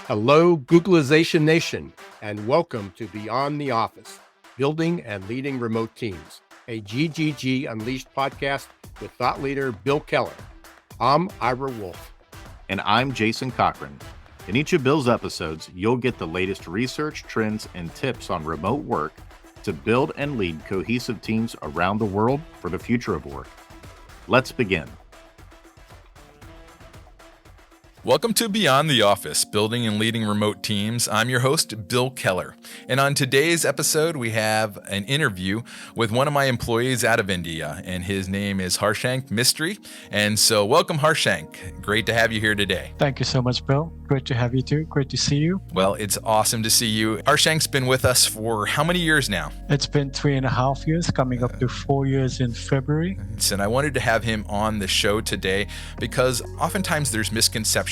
Hello, Googleization Nation, and welcome to Beyond the Office, Building and Leading Remote Teams, a GGG Unleashed podcast with thought leader Bill Keller. I'm Ira Wolfe. And I'm Jason Cochran. In each of Bill's episodes, you'll get the latest research, trends, and tips on remote work to build and lead cohesive teams around the world for the future of work. Let's begin. Welcome to Beyond the Office, Building and Leading Remote Teams. I'm your host, Bill Keller. And on today's episode, we have an interview with one of my employees out of India, and his name is Harshank Mistry. And so welcome, Harshank. Great to have you here today. Thank you so much, Bill. Great to have you too. Great to see you. Well, it's awesome to see you. Harshank's been with us for how many years now? It's been 3.5 years, coming up to 4 years in February. And I wanted to have him on the show today because oftentimes there's misconceptions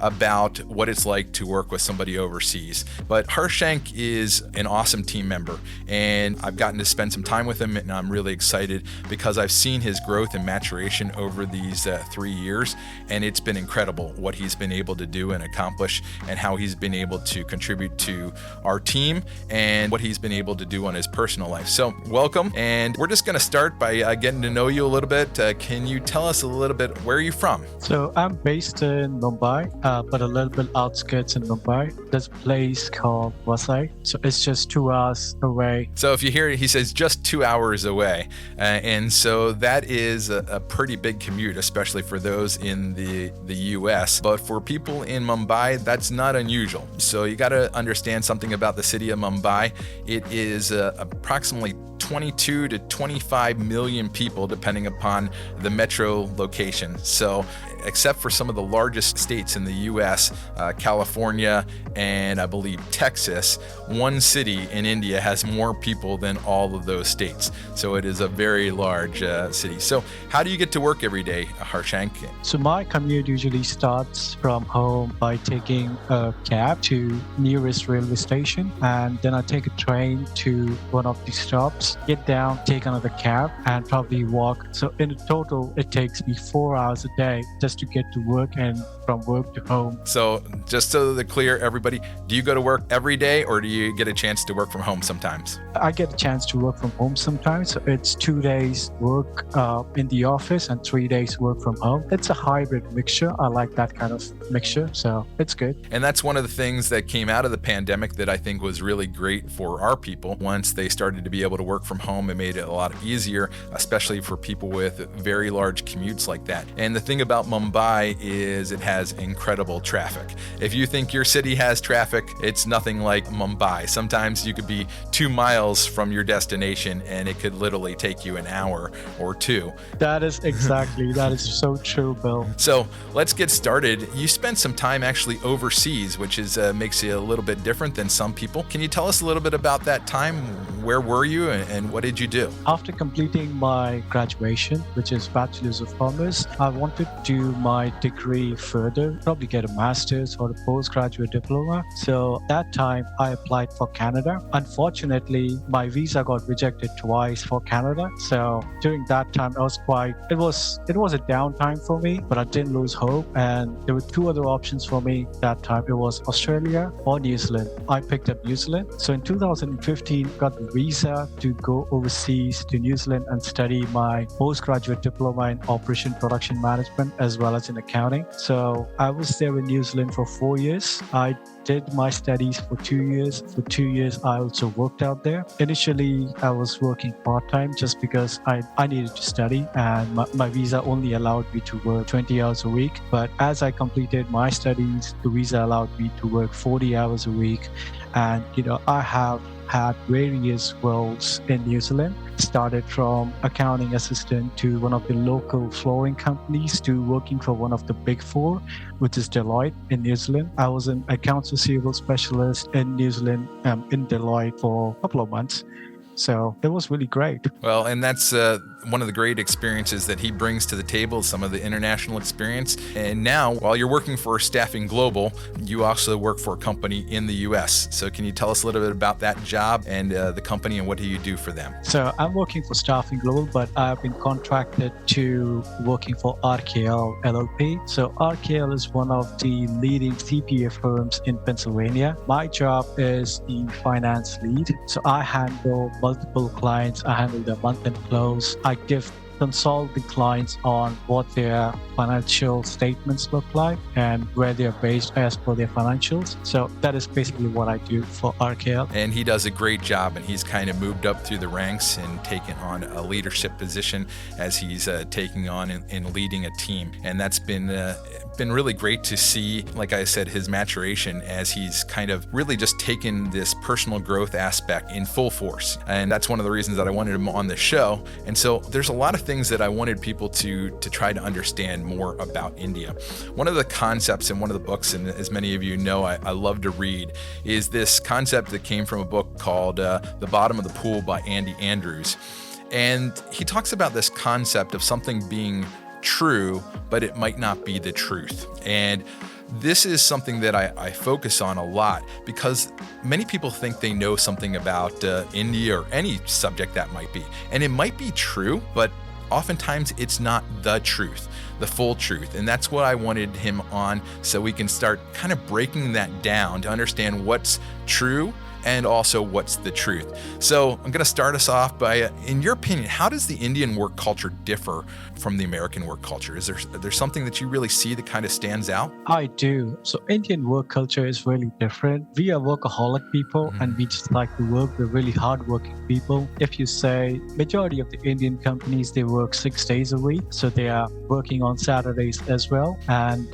about what it's like to work with somebody overseas. But Harshank is an awesome team member, and I've gotten to spend some time with him, and I'm really excited because I've seen his growth and maturation over these 3 years, and it's been incredible what he's been able to do and accomplish, and how he's been able to contribute to our team, and what he's been able to do on his personal life. So welcome, and we're just going to start by getting to know you a little bit. Can you tell us a little bit, where are you from? So I'm based in Mumbai, but a little bit outskirts in Mumbai. There's a place called Wolfe, so it's just 2 hours away. So if you hear it, he says just 2 hours away, and so that is a pretty big commute, especially for those in the U.S. But for people in Mumbai, that's not unusual. So you got to understand something about the city of Mumbai. It is approximately 22 to 25 million people, depending upon the metro location. So except for some of the largest states in the U.S., California, and I believe Texas, one city in India has more people than all of those states. So it is a very large city. So how do you get to work every day, Harshank? So my commute usually starts from home by taking a cab to nearest railway station, and then I take a train to one of the stops, get down, take another cab, and probably walk. So in total, it takes me 4 hours a day just to get to work and from work to home. So just so they're clear, everybody, do you go to work every day, or do you get a chance to work from home sometimes? I get a chance to work from home sometimes. So it's 2 days work in the office and 3 days work from home. It's a hybrid mixture. I like that kind of mixture, so it's good. And that's one of the things that came out of the pandemic that I think was really great for our people. Once they started to be able to work from home, it made it a lot easier, especially for people with very large commutes like that. And the thing about Mumbai is it has incredible traffic. If you think your city has traffic, it's nothing like Mumbai. Sometimes you could be 2 miles from your destination and it could literally take you an hour or two. That is so true, Bill. So let's get started. You spent some time actually overseas, which is makes you a little bit different than some people. Can you tell us a little bit about that time? Where were you and what did you do? After completing my graduation, which is Bachelor's of Commerce, I wanted to do my degree further, probably get a master's or a postgraduate diploma. So that time I applied for Canada. Unfortunately, my visa got rejected twice for Canada. So during that time, it was a downtime for me, but I didn't lose hope. And there were 2 other options for me that time. It was Australia or New Zealand. I picked up New Zealand. So in 2015, got the visa to go overseas to New Zealand and study my postgraduate diploma in operation production management as well as in accounting. So I was there in New Zealand for 4 years. I did my studies for 2 years. For 2 years, I also worked out there. Initially, I was working part-time just because I needed to study, and my visa only allowed me to work 20 hours a week. But as I completed my studies, the visa allowed me to work 40 hours a week. And, I have had various roles in New Zealand. Started from accounting assistant to one of the local flooring companies to working for one of the big 4, which is Deloitte in New Zealand. I was an accounts receivable specialist in New Zealand, in Deloitte for a couple of months. So it was really great. Well, and that's one of the great experiences that he brings to the table, some of the international experience. And now, while you're working for Staffing Global, you also work for a company in the US. So can you tell us a little bit about that job and the company and what do you do for them? So I'm working for Staffing Global, but I've been contracted to working for RKL LLP. So RKL is one of the leading CPA firms in Pennsylvania. My job is the finance lead. So I handle multiple clients. I handle their month-end close. I consult the clients on what their financial statements look like and where they're based as per their financials. So that is basically what I do for RKL. And he does a great job, and he's kind of moved up through the ranks and taken on a leadership position as he's taking on and leading a team. And that's been really great to see, like I said, his maturation as he's kind of really just taken this personal growth aspect in full force. And that's one of the reasons that I wanted him on the show. And so there's a lot of things that I wanted people to try to understand more about India. One of the concepts in one of the books, and as many of you know, I love to read, is this concept that came from a book called The Bottom of the Pool by Andy Andrews. And he talks about this concept of something being true, but it might not be the truth. And this is something that I focus on a lot because many people think they know something about India or any subject that might be. And it might be true, but oftentimes it's not the truth, the full truth. And that's what I wanted him on, so we can start kind of breaking that down to understand what's true and also what's the truth. So I'm going to start us off by, in your opinion, how does the Indian work culture differ from the American work culture? Is there something that you really see that kind of stands out? I do. So Indian work culture is really different. We are workaholic people and we just like to work. We're really hardworking people. If you say majority of the Indian companies, they work 6 days a week. So they are working on Saturdays as well. And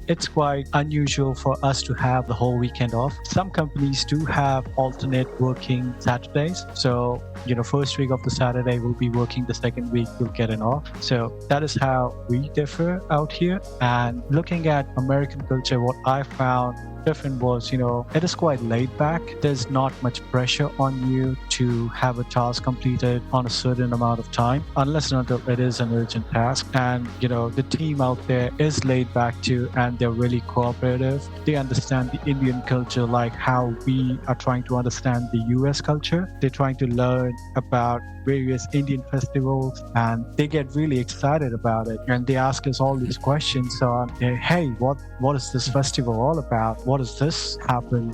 it's quite unusual for us to have the whole weekend off. Some companies do have alternate working Saturdays. So, first week of the Saturday we'll be working, the second week we'll get an off. So that is how we differ out here. And looking at American culture, what I found different was, it is quite laid back. There's not much pressure on you to have a task completed on a certain amount of time, unless and until it is an urgent task. And, the team out there is laid back too, and they're really cooperative. They understand the Indian culture like how we are trying to understand the US culture. They're trying to learn about various Indian festivals, and they get really excited about it. And they ask us all these questions on, hey, what is this festival all about? What does this happen?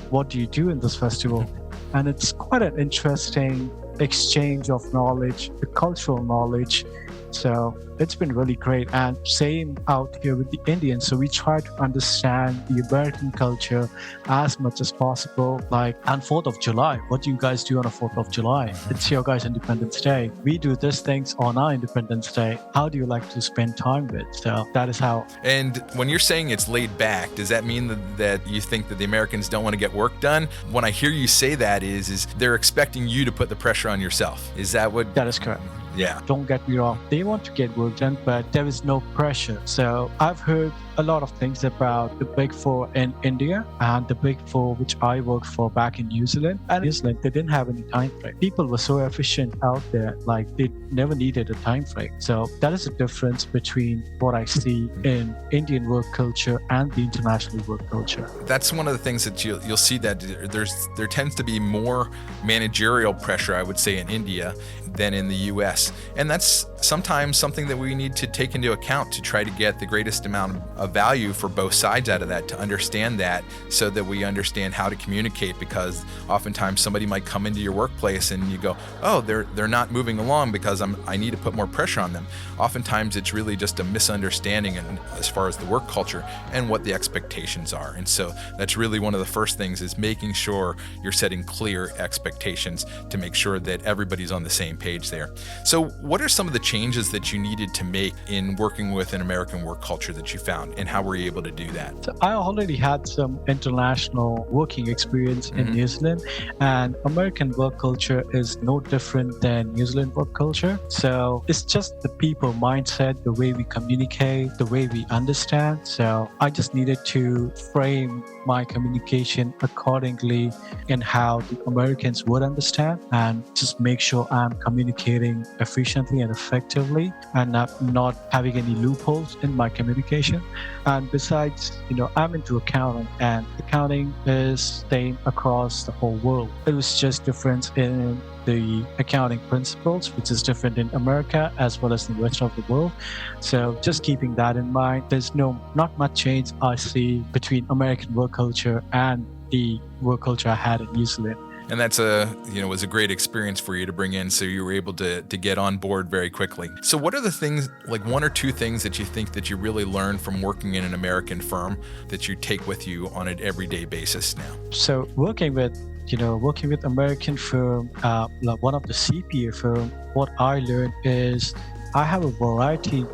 What do you do in this festival? And it's quite an interesting exchange of knowledge, the cultural knowledge. So it's been really great. And same out here with the Indians. So we try to understand the American culture as much as possible. Like on 4th of July, what do you guys do on a 4th of July? It's your guys' Independence Day. We do these things on our Independence Day. How do you like to spend time with? So that is how. And when you're saying it's laid back, does that mean that you think that the Americans don't want to get work done? When I hear you say that is they're expecting you to put the pressure on yourself. Is that what? That is correct. Yeah. Don't get me wrong. They want to get work done, but there is no pressure. So I've heard a lot of things about the Big Four in India and the Big Four, which I worked for back in New Zealand. And New Zealand, they didn't have any time frame. People were so efficient out there, like they never needed a time frame. So that is the difference between what I see in Indian work culture and the international work culture. That's one of the things that you'll see, that there tends to be more managerial pressure, I would say, in India than in the US. And that's sometimes something that we need to take into account to try to get the greatest amount of value for both sides out of that, to understand that, so that we understand how to communicate. Because oftentimes somebody might come into your workplace and you go, oh, they're not moving along because I need to put more pressure on them. Oftentimes it's really just a misunderstanding as far as the work culture and what the expectations are. And so that's really one of the first things, is making sure you're setting clear expectations to make sure that everybody's on the same page there. So what are some of the changes that you needed to make in working with an American work culture that you found? and how were you able to do that? So I already had some international working experience in New Zealand, and American work culture is no different than New Zealand work culture. So it's just the people mindset, the way we communicate, the way we understand. So I just needed to frame my communication accordingly in how the Americans would understand, and just make sure I'm communicating efficiently and effectively and not having any loopholes in my communication. And besides, I'm into accounting, and accounting is same across the whole world. It was just difference in the accounting principles, which is different in America as well as the rest of the world. So just keeping that in mind, there's not much change I see between American work culture and the work culture I had in New Zealand. And that's was a great experience for you to bring in, so you were able to get on board very quickly. So what are the things, like one or two things that you think that you really learned from working in an American firm that you take with you on an everyday basis now? So working with American firm, like one of the CPA firm, what I learned is I have a variety,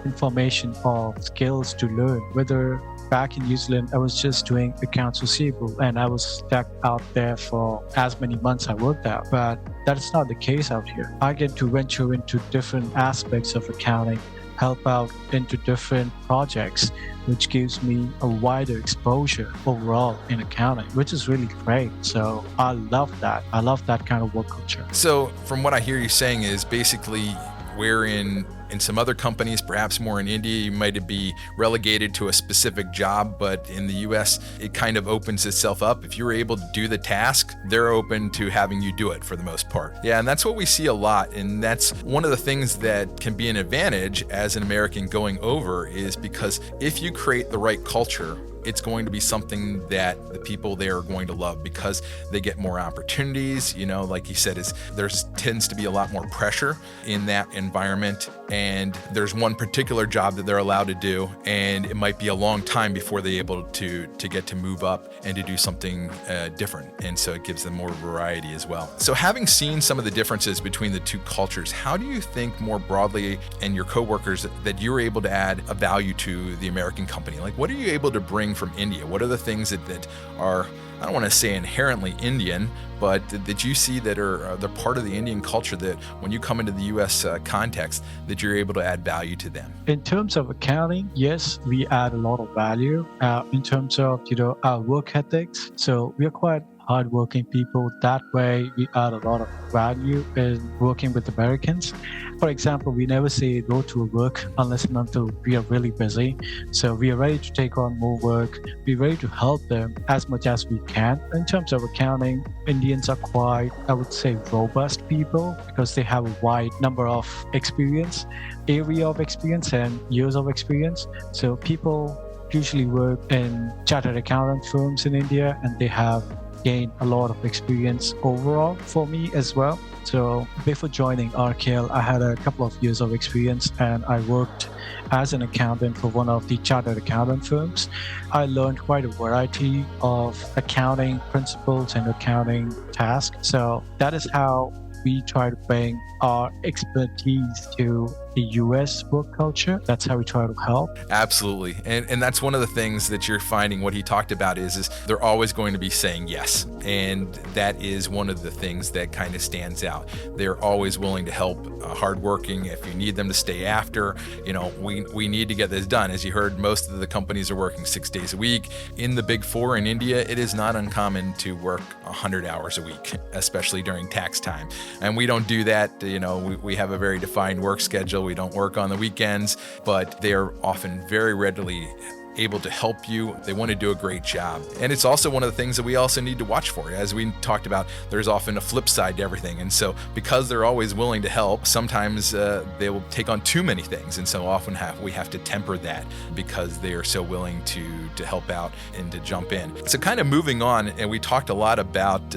information or skills to learn. Whether back in New Zealand, I was just doing accounts receivable and I was stuck out there for as many months I worked out. But that's not the case out here. I get to venture into different aspects of accounting, help out into different projects, which gives me a wider exposure overall in accounting, which is really great. So I love that. I love that kind of work culture. So from what I hear you saying is basically where in some other companies, perhaps more in India, you might be relegated to a specific job, but in the US, it kind of opens itself up. If you're able to do the task, they're open to having you do it for the most part. Yeah, and that's what we see a lot. And that's one of the things that can be an advantage as an American going over, is because if you create the right culture, it's going to be something that the people there are going to love, because they get more opportunities. Like you said, there tends to be a lot more pressure in that environment, and there's one particular job that they're allowed to do, and it might be a long time before they're able to get to move up and to do something different. And so it gives them more variety as well. So having seen some of the differences between the two cultures, how do you think more broadly and your coworkers that you're able to add a value to the American company? Like, what are you able to bring from India? What are the things that are, I don't want to say inherently Indian, but that you see that are the part of the Indian culture that when you come into the US context, that you're able to add value to them? In terms of accounting, yes, we add a lot of value. In terms of, our work ethics, so we are quite hardworking people. That way, we add a lot of value in working with Americans. For example, we never say no to work unless and until we are really busy. So we are ready to take on more work. We're ready to help them as much as we can. In terms of accounting, Indians are quite, I would say, robust people, because they have a wide number of area of experience and years of experience. So people usually work in chartered accountant firms in India, and they have gained a lot of experience overall for me as well. So before joining RKL, I had a couple of years of experience, and I worked as an accountant for one of the chartered accountant firms. I learned quite a variety of accounting principles and accounting tasks. So that is how we try to bring our expertise to the US work culture. That's how we try to help. Absolutely. And that's one of the things that you're finding. What he talked about is they're always going to be saying yes. And that is one of the things that kind of stands out. They're always willing to help, hardworking. If you need them to stay after, we need to get this done. As you heard, most of the companies are working 6 days a week. In the Big Four in India, it is not uncommon to work 100 hours a week, especially during tax time. And we don't do that. We have a very defined work schedule. We don't work on the weekends, but they are often very readily able to help you. They want to do a great job. And it's also one of the things that we also need to watch for. As we talked about, there's often a flip side to everything. And so because they're always willing to help, sometimes they will take on too many things. And so often we have to temper that, because they are so willing to help out and to jump in. So kind of moving on, and we talked a lot about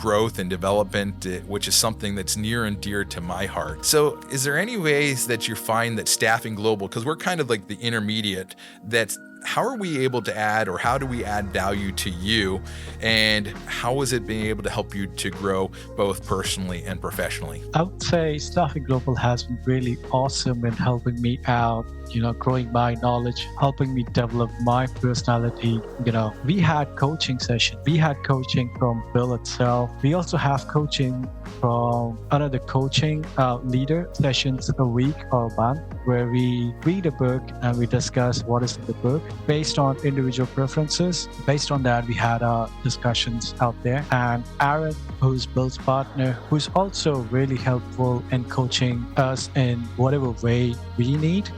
growth and development, which is something that's near and dear to my heart. So is there any ways that you find that Staffing Global, because we're kind of like the intermediate, that's how are we able to add, or how do we add value to you? And how is it being able to help you to grow both personally and professionally? I would say Staffing Global has been really awesome in helping me out, growing my knowledge, helping me develop my personality. We had coaching sessions. We had coaching from Bill itself. We also have coaching from another coaching leader sessions a week or a month, where we read a book and we discuss what is in the book based on individual preferences. Based on that, we had our discussions out there. And Aaron, who's Bill's partner, who's also really helpful in coaching us in whatever way we need.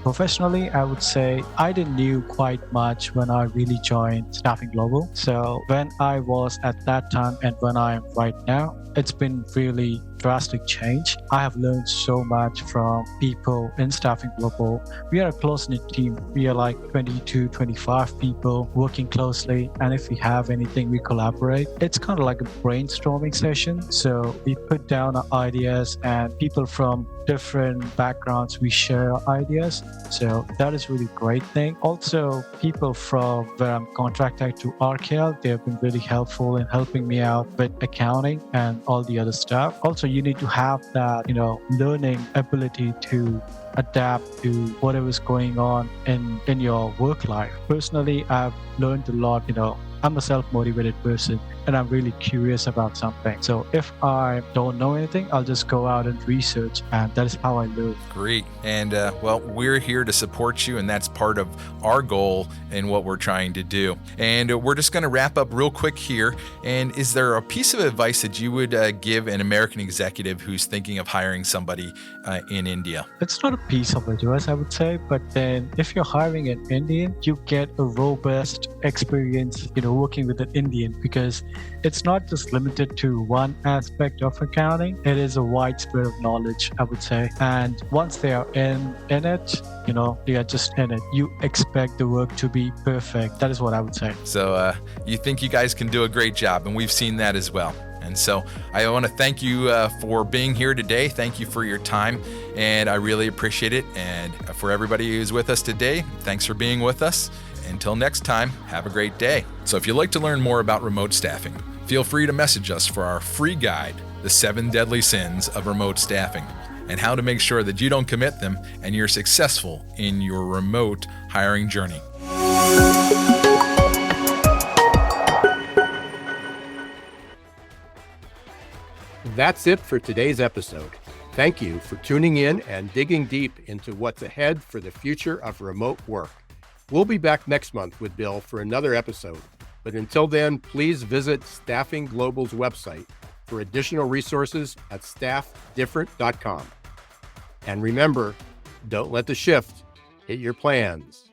Professionally, I would say I didn't knew quite much when I really joined Staffing Global. So when I was at that time and when I am right now, it's been really drastic change. I have learned so much from people in Staffing Global. We are a close-knit team. We are like 22, 25 people working closely. And if we have anything, we collaborate. It's kind of like a brainstorming session. So we put down our ideas, and people from different backgrounds, we share our ideas. So that is really great thing. Also, people from where I'm contracted to RKL, they have been really helpful in helping me out with accounting and all the other stuff. Also, you need to have that, learning ability to adapt to whatever's going on in your work life. Personally, I've learned a lot. I'm a self-motivated person and I'm really curious about something. So if I don't know anything, I'll just go out and research, and that is how I learn. Great. And we're here to support you, and that's part of our goal and what we're trying to do. And we're just going to wrap up real quick here. And is there a piece of advice that you would give an American executive who's thinking of hiring somebody in India? It's not a piece of advice, I would say, but then if you're hiring an Indian, you get a robust experience, working with an Indian, because it's not just limited to one aspect of accounting. It is a wide spread of knowledge, I would say. And once they are in it, they are just in it. You expect the work to be perfect. That is what I would say. So you think you guys can do a great job, and we've seen that as well. And so I want to thank you for being here today. Thank you for your time, and I really appreciate it. And for everybody who's with us today, thanks for being with us. Until next time, have a great day. So if you'd like to learn more about remote staffing, feel free to message us for our free guide, The 7 Deadly Sins of Remote Staffing, and how to make sure that you don't commit them and you're successful in your remote hiring journey. That's it for today's episode. Thank you for tuning in and digging deep into what's ahead for the future of remote work. We'll be back next month with Bill for another episode. But until then, please visit Staffing Global's website for additional resources at staffdifferent.com. And remember, don't let the shift hit your plans.